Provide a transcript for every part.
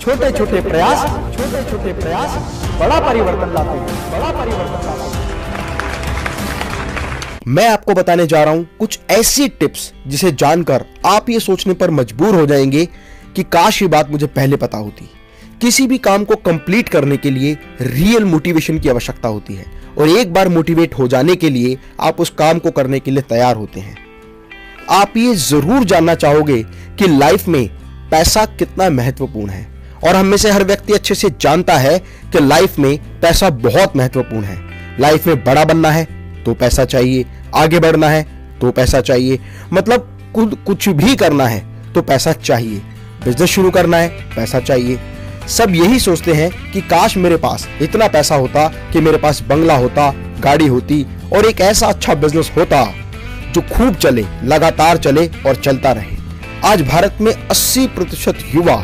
छोटे छोटे प्रयास बड़ा परिवर्तन लाते हैं। मैं आपको बताने जा रहा हूं कुछ ऐसी टिप्स जिसे जानकर आप ये सोचने पर मजबूर हो जाएंगे कि काश ये बात मुझे पहले पता होती। किसी भी काम को कंप्लीट करने के लिए रियल मोटिवेशन की आवश्यकता होती है और एक बार मोटिवेट हो जाने के लिए आप उस काम को करने के लिए तैयार होते हैं। आप ये जरूर जानना चाहोगे कि लाइफ में पैसा कितना महत्वपूर्ण है और हम में से हर व्यक्ति अच्छे से जानता है कि लाइफ में पैसा बहुत महत्वपूर्ण है। लाइफ में बड़ा बनना है तो पैसा चाहिए, आगे बढ़ना है तो पैसा चाहिए, मतलब कुछ भी करना है तो पैसा चाहिए, बिजनेस शुरू करना है पैसा चाहिए। सब यही सोचते हैं कि काश मेरे पास इतना पैसा होता कि मेरे पास बंगला होता, गाड़ी होती और एक ऐसा अच्छा बिजनेस होता जो खूब चले, लगातार चले और चलता रहे। आज भारत में 80% युवा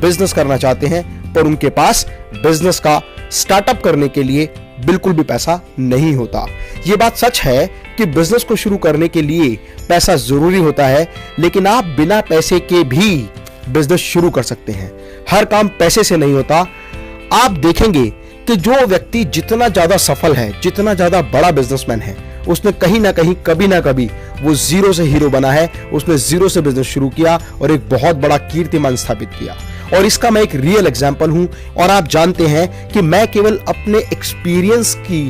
बिजनेस करना चाहते हैं पर उनके पास बिजनेस का स्टार्टअप करने के लिए बिल्कुल भी पैसा नहीं होता। ये बात सच है कि बिजनेस को शुरू करने के लिए पैसा जरूरी होता है, लेकिन आप बिना पैसे के भी बिजनेस शुरू कर सकते हैं। हर काम पैसे से नहीं होता। आप देखेंगे कि जो व्यक्ति जितना ज्यादा सफल है, जितना ज्यादा बड़ा बिजनेसमैन है, उसने कहीं ना कहीं कभी ना कभी वो जीरो से हीरो बना है। उसने जीरो से बिजनेस शुरू किया और एक बहुत बड़ा कीर्तिमान स्थापित किया। और इसका मैं एक रियल एग्जांपल हूं और आप जानते हैं कि मैं केवल अपने एक्सपीरियंस की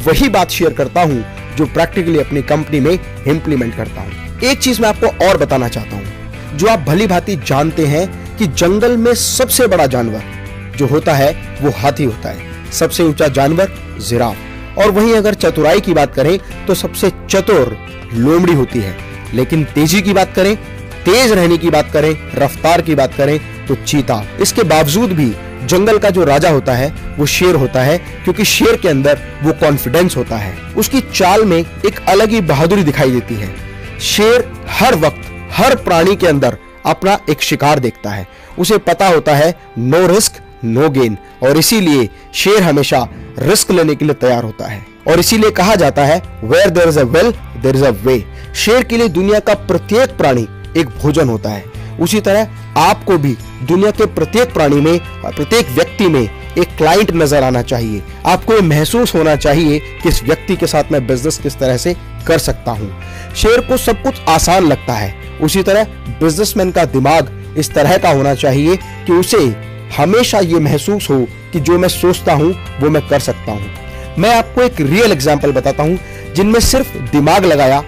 वही बात शेयर करता हूं जो प्रैक्टिकली अपनी कंपनी में इंप्लीमेंट करता हूं। एक चीज मैं आपको और बताना चाहता हूं जो आप भली भांति जानते हैं कि जंगल में सबसे बड़ा जानवर जो होता है वो हाथी होता है, सबसे ऊंचा जानवर जिराफ। और वहीं अगर चतुराई की बात करें तो सबसे चतुर लोमड़ी होती है, लेकिन तेजी की बात करें, तेज रहने की बात करें, रफ्तार की बात करें तो चीता। इसके बावजूद भी जंगल का जो राजा होता है वो शेर होता है, क्योंकि शेर के अंदर वो कॉन्फिडेंस होता है। उसकी चाल में एक अलग ही बहादुरी दिखाई देती है। शेर हर वक्त हर प्राणी के अंदर अपना एक शिकार देखता है। उसे पता होता है नो रिस्क नो गेन, और इसीलिए शेर हमेशा रिस्क लेने के लिए तैयार होता है। और इसीलिए कहा जाता है where there is a will there is a way. शेर के लिए दुनिया का प्रत्येक प्राणी एक भोजन होता है। उसी तरह आपको भी दुनिया के प्रत्येक प्राणी में, प्रत्येक व्यक्ति में एक क्लाइंट नजर आना चाहिए। आपको ये महसूस होना चाहिए कि इस व्यक्ति के साथ मैं बिजनेस किस तरह से कर सकता हूं। शेर को सब कुछ आसान लगता है, उसी तरह बिजनेसमैन का दिमाग इस तरह का होना चाहिए कि उसे हमेशा ये महसूस हो कि जो मैं सोचता हूं वो मैं कर सकता हूं। मैं आपको एक रियल एग्जांपल बताता हूं जिनमें सिर्फ दिमाग लगाया,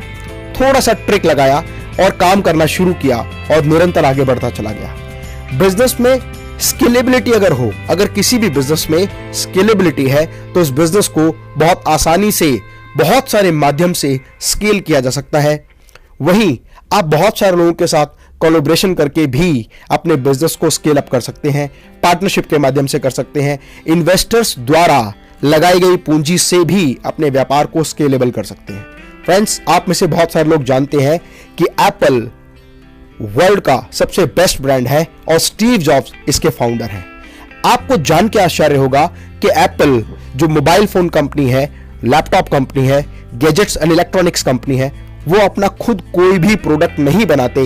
थोड़ा सा ट्रिक लगाया और काम करना शुरू किया और निरंतर आगे बढ़ता चला गया। बिजनेस में स्केलेबिलिटी अगर किसी भी बिजनेस में स्केलेबिलिटी है तो उस बिजनेस को बहुत आसानी से बहुत सारे माध्यम से स्केल किया जा सकता है। वहीं आप बहुत सारे लोगों के साथ कोलैबोरेशन करके भी अपने बिजनेस को स्केल अप कर सकते हैं, पार्टनरशिप के माध्यम से कर सकते हैं, इन्वेस्टर्स द्वारा लगाई गई पूंजी से भी अपने व्यापार को स्केलेबल कर सकते हैं। फ्रेंड्स, आप में से बहुत सारे लोग जानते हैं कि एप्पल वर्ल्ड का सबसे बेस्ट ब्रांड है और स्टीव जॉब्स इसके फाउंडर हैं। आपको जान के आश्चर्य होगा कि एप्पल जो मोबाइल फोन कंपनी है, लैपटॉप कंपनी है, गैजेट्स एंड इलेक्ट्रॉनिक्स कंपनी है, वो अपना खुद कोई भी प्रोडक्ट नहीं बनाते।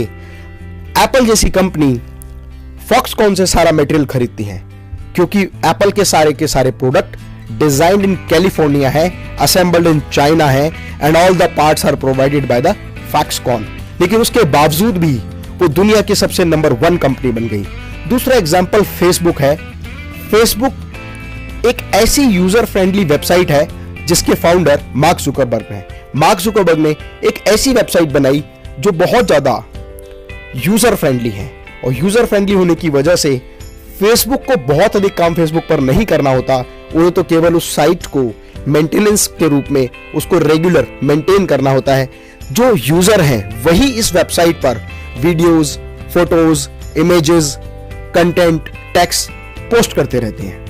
एप्पल जैसी कंपनी फॉक्सकॉन से सारा मटेरियल खरीदती है, क्योंकि एप्पल के सारे प्रोडक्ट डिजाइन्ड इन कैलिफोर्निया है, असेंबल्ड इन चाइना है and all the parts are provided by the Foxconn. लेकिन उसके बावजूद भी वो दुनिया की सबसे नंबर 1 कंपनी बन गई। दूसरा एग्जांपल फेसबुक है। फेसबुक एक ऐसी यूजर फ्रेंडली वेबसाइट है जिसके फाउंडर मार्क जुकरबर्ग हैं। मार्क जुकरबर्ग ने एक ऐसी वेबसाइट बनाई जो बहुत ज्यादा यूजर फ्रेंडली है, और यूजर फ्रेंडली होने की वजह से फेसबुक को बहुत अधिक काम फेसबुक पर नहीं करना होता। उन्हें तो केवल उस साइट को मेंटेनेंस के रूप में उसको रेगुलर मेंटेन करना होता है। जो यूजर हैं वही इस वेबसाइट पर videos, photos, images, content, text post करते रहते हैं,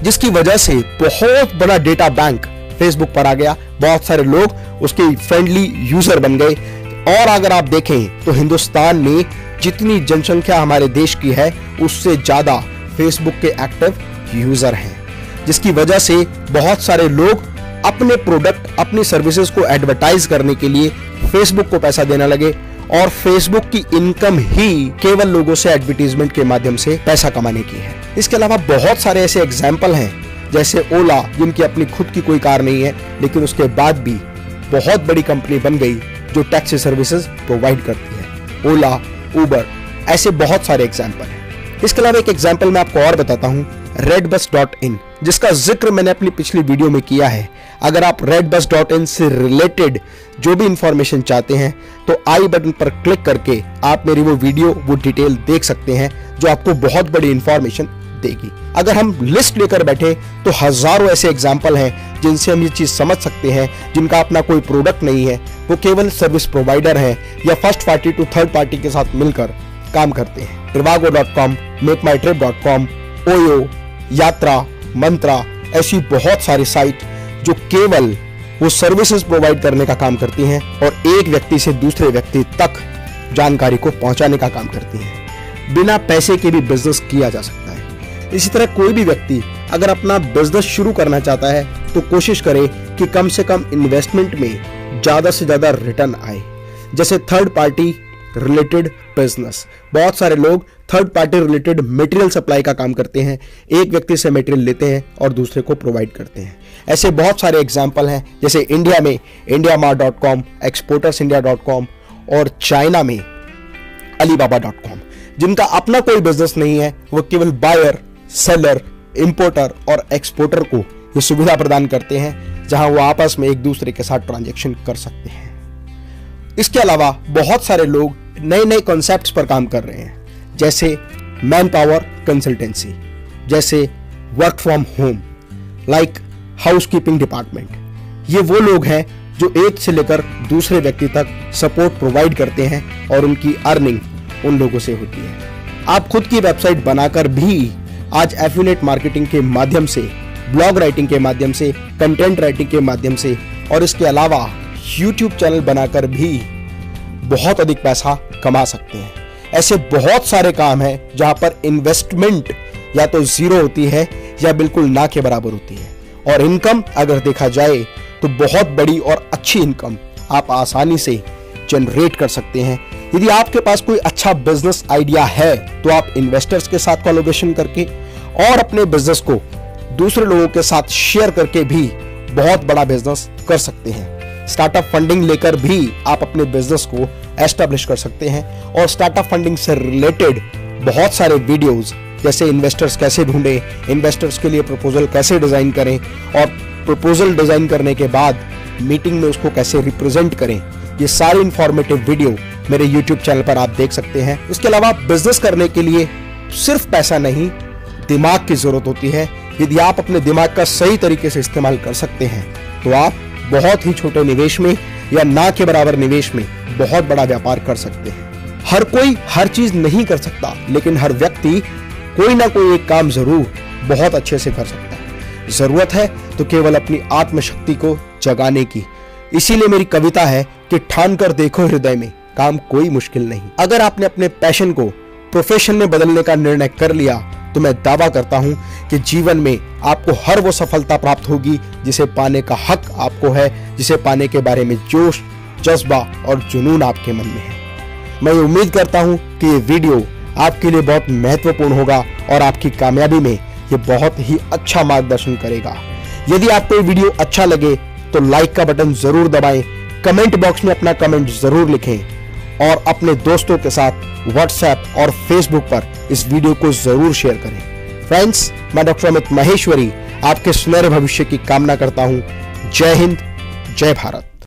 जिसकी वजह से बहुत बड़ा डेटा बैंक फेसबुक पर आ गया। बहुत सारे लोग उसके फ्रेंडली यूजर बन गए। और अगर आप देखें तो हिंदुस्तान में जितनी जनसंख्या हमारे देश की है उससे ज्यादा फेसबुक के एक्टिव यूजर हैं, जिसकी वजह से बहुत सारे लोग अपने प्रोडक्ट, अपनी सर्विसेज को एडवर्टाइज करने के लिए फेसबुक को पैसा देने लगे। और फेसबुक की इनकम ही केवल लोगों से एडवर्टीजमेंट के माध्यम से पैसा कमाने की है। इसके अलावा बहुत सारे ऐसे एग्जाम्पल हैं, जैसे ओला, जिनकी अपनी खुद की कोई कार नहीं है लेकिन उसके बाद भी बहुत बड़ी कंपनी बन गई जो टैक्सी सर्विसेज प्रोवाइड करती है। ओला, उबर, ऐसे बहुत सारे एग्जाम्पल हैं। इसके अलावा एक एग्जाम्पल मैं आपको और बताता हूं, redbus.in, जिसका जिक्र मैंने अपनी पिछली वीडियो में किया है। अगर आप redbus.in से रिलेटेड जो भी इंफॉर्मेशन चाहते हैं तो आई बटन पर क्लिक करके आप मेरी वो वीडियो, वो डिटेल देख सकते हैं जो आपको बहुत बड़ी इंफॉर्मेशन देगी। अगर हम लिस्ट लेकर बैठे तो हजारों ऐसे एग्जाम्पल हैं जिनसे हम ये चीज समझ सकते हैं, जिनका अपना कोई प्रोडक्ट नहीं है, वो केवल सर्विस प्रोवाइडर हैं या first party to third party के साथ मिलकर काम करते हैं। trivago.com, makemytrip.com, ओयो, यात्रा, मंत्रा, ऐसी बहुत सारी साइट जो केवल वो सर्विसेज प्रोवाइड करने का काम करती हैं और एक व्यक्ति से दूसरे व्यक्ति तक जानकारी को पहुंचाने का काम करती हैं। बिना पैसे के भी बिजनेस किया जा सकता है। इसी तरह कोई भी व्यक्ति अगर अपना बिजनेस शुरू करना चाहता है तो कोशिश करे कि कम से कम इन्वेस्टमेंट में ज्यादा से ज्यादा रिटर्न आए। जैसे थर्ड पार्टी रिलेटेड बिजनेस, बहुत सारे लोग third party related material supply का काम करते हैं, एक व्यक्ति से मटेरियल लेते हैं और दूसरे को प्रोवाइड करते हैं। ऐसे बहुत सारे एग्जांपल हैं, जैसे इंडिया में indiamart.com, exportersindia.com और चाइना में alibaba.com, जिनका अपना कोई बिजनेस नहीं है, वो केवल बायर, सेलर, इंपोर्टर और एक्सपोर्टर को ये सुविधा प्रदान करते हैं जहां वो आपस में एक दूसरे के साथ ट्रांजैक्शन कर सकते हैं। इसके अलावा बहुत सारे लोग नए नए कॉन्सेप्ट्स पर काम कर रहे हैं, जैसे मैन पावर कंसल्टेंसी, जैसे work from home, like housekeeping department. ये वो लोग हैं जो एक से लेकर दूसरे व्यक्ति तक सपोर्ट प्रोवाइड करते हैं और उनकी अर्निंग उन लोगों से होती है। आप खुद की वेबसाइट बनाकर भी आज एफिलिएट मार्केटिंग के माध्यम से, ब्लॉग राइटिंग के माध्यम से, कंटेंट राइटिंग के माध्यम से और इसके अलावा यूट्यूब चैनल बनाकर भी बहुत अधिक पैसा कमा सकते हैं। ऐसे बहुत सारे काम हैं जहां पर इन्वेस्टमेंट या तो जीरो होती है या बिल्कुल ना के बराबर होती है, और इनकम अगर देखा जाए तो बहुत बड़ी और अच्छी इनकम आप आसानी से जनरेट कर सकते हैं। यदि आपके पास कोई अच्छा बिजनेस आइडिया है तो आप इन्वेस्टर्स के साथ कोलैबोरेशन करके और अपने बिजनेस को दूसरे लोगों के साथ शेयर करके भी बहुत बड़ा बिजनेस कर सकते हैं। स्टार्टअप फंडिंग लेकर भी आप अपने बिजनेस को एस्टैब्लिश कर सकते हैं, और स्टार्टअप फंडिंग से रिलेटेड बहुत सारे वीडियोस, जैसे इन्वेस्टर्स कैसे ढूंढें, इन्वेस्टर्स के लिए प्रपोजल कैसे डिजाइन करें और प्रपोजल डिजाइन करने के बाद मीटिंग में उसको कैसे रिप्रेजेंट करें, ये सारी इंफॉर्मेटिव वीडियो मेरे यूट्यूब चैनल पर आप देख सकते हैं। इसके अलावा बिजनेस करने के लिए सिर्फ पैसा नहीं, दिमाग की जरूरत होती है। यदि आप अपने दिमाग का सही तरीके से इस्तेमाल कर सकते हैं तो आप बहुत ही छोटे निवेश में या ना के बराबर निवेश में बहुत बड़ा व्यापार कर सकते हैं। हर कोई हर चीज नहीं कर सकता, लेकिन हर व्यक्ति कोई ना कोई एक काम जरूर बहुत अच्छे से कर सकता है। जरूरत है तो केवल अपनी आत्मशक्ति को जगाने की। इसीलिए मेरी कविता है कि ठान कर देखो हृदय में, काम कोई मुश्किल नहीं। अगर आपने अपने पैशन को प्रोफेशन में बदलने का निर्णय कर लिया तो मैं दावा करता हूं कि जीवन में आपको हर वो सफलता प्राप्त होगी जिसे पाने का हक आपको है, जिसे पाने के बारे में जोश, जज्बा और जुनून आपके मन में है। मैं उम्मीद करता हूं कि ये वीडियो आपके लिए बहुत महत्वपूर्ण होगा और आपकी कामयाबी में ये बहुत ही अच्छा मार्गदर्शन करेगा। यदि आपको ये वीडियो अच्छा लगे तो लाइक का बटन जरूर दबाएं, कमेंट बॉक्स में अपना कमेंट जरूर लिखें और अपने दोस्तों के साथ व्हाट्सएप और फेसबुक पर इस वीडियो को जरूर शेयर करें। फ्रेंड्स, मैं डॉक्टर अमित महेश्वरी आपके सुनहरे भविष्य की कामना करता हूं। जय हिंद, जय भारत।